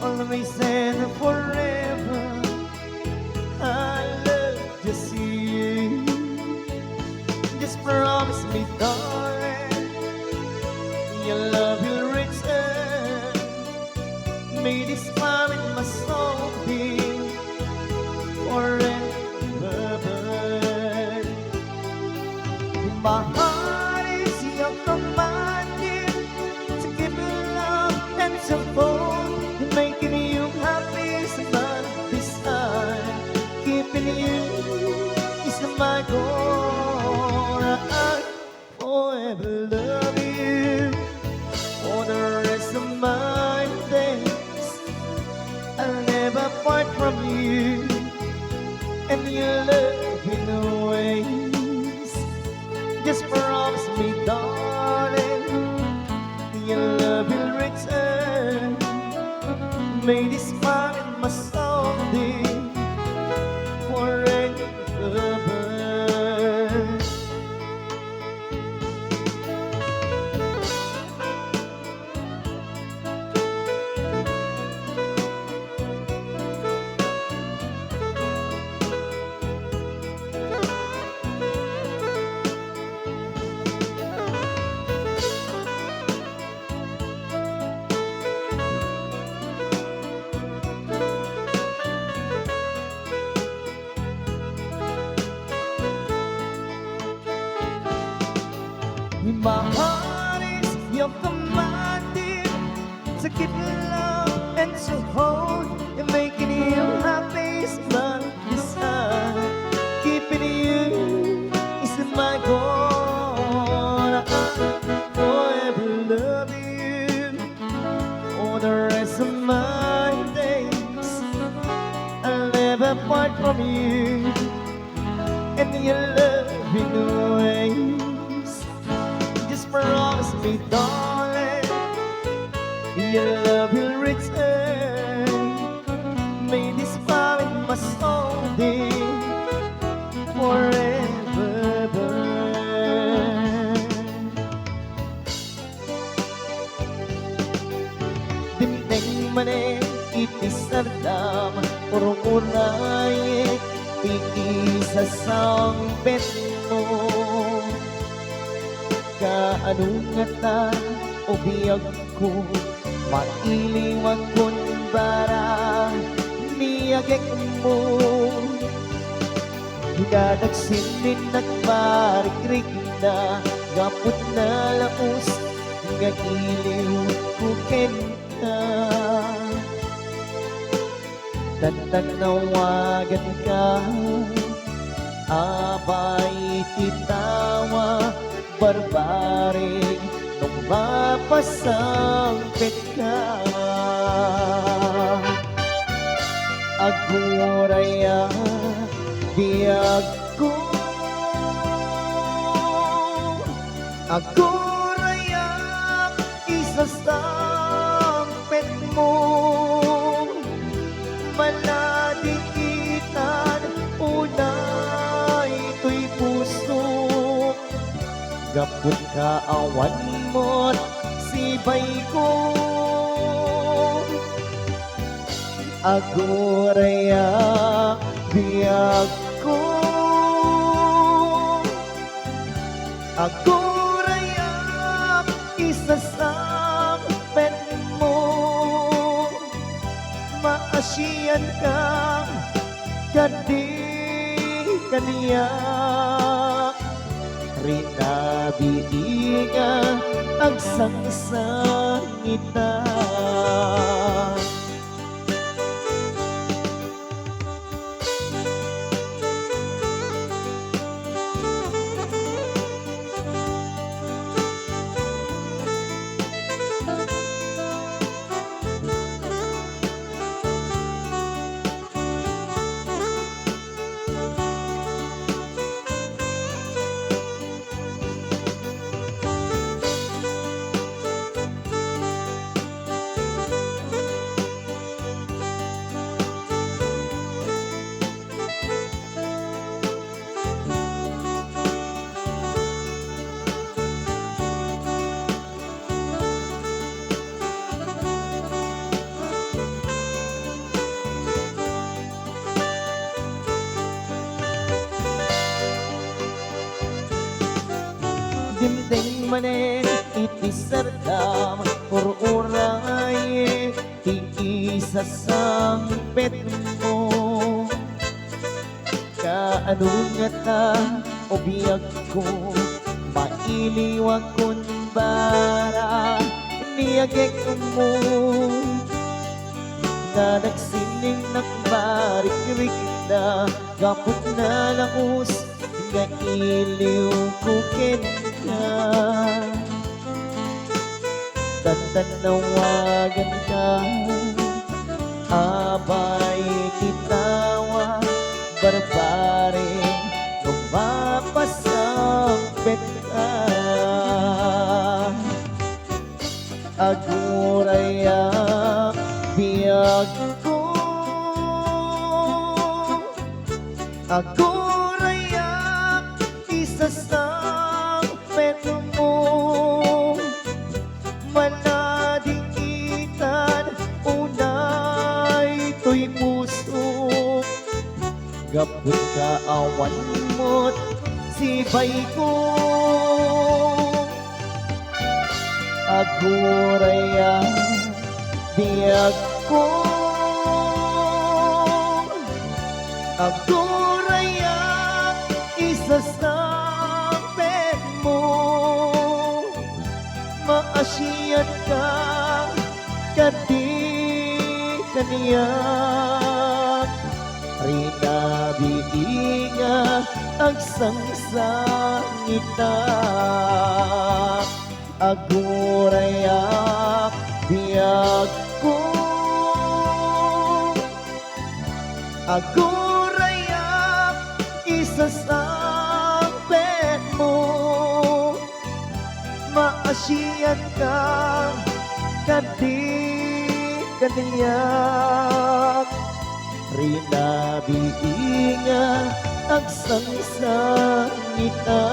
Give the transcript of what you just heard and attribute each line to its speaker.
Speaker 1: always and forever. I love to see you. Just promise me, darling, your love will return. May this fire in my soul be forever burn. My heart is your commanding to give you love and support, making you happy is my desire. Keeping you is my goal. I forever love you for the rest of my days. I'll never part from you and your love in ways. Just promise me, darling, your love will return. May this fire in my soul be forever burn. My heart is your commanding to give you love and to hold, and making you happy is my desire. Keeping you is my goal. I forever love you for the rest of my days. I'll never part from you and your loving ways. Promise me, darling, your love will return. May this fire in my soul be forever burn. Dimdeng manen itisardam urunay iti sa sangpet mo. Kaano nga ta o biyag ko mailiwag kun bara niyagek mo. Hinadagsin din nagmarikrik na gapot na laos nga iliw ko kenta. Tatanawagan ka abay titawa barbaring nung mapasangpit ka. Aguraya biyag ko, aguraya isasangpit mo. Maladikitan unay ito'y puso. Gapot ka awan mo't sibay ko. Aguraya biyag ko, aguraya isasangpet mo. Maasyan ka kadi kaniya rinabiinga agsangsangita. Timdeng manen iti sardam ururay ti isasangpet mo. Kaanong nga ta o biyag ko mailiwag kun bara niyagek mo na nagsining nagbarik-rik na gapot na langus nga iliw ko ka. Tantanawagan ka abay kitawa barbare mapapasangpet ka. Agurayak biyag ko, agurayak isasangpet mo. Manadingitan unay to'y puso, gapot ka awan mo't sibay ko. Aguraya biyag ko, aguraya isasangpet mo. Maasiyat ka kadi kaniyak rinabiinga agsangsangita. Agurayak biyag ko, agurayak isasangpet mo. Maasiyat ka kadi kaniyak rinabiinga agsangsangita.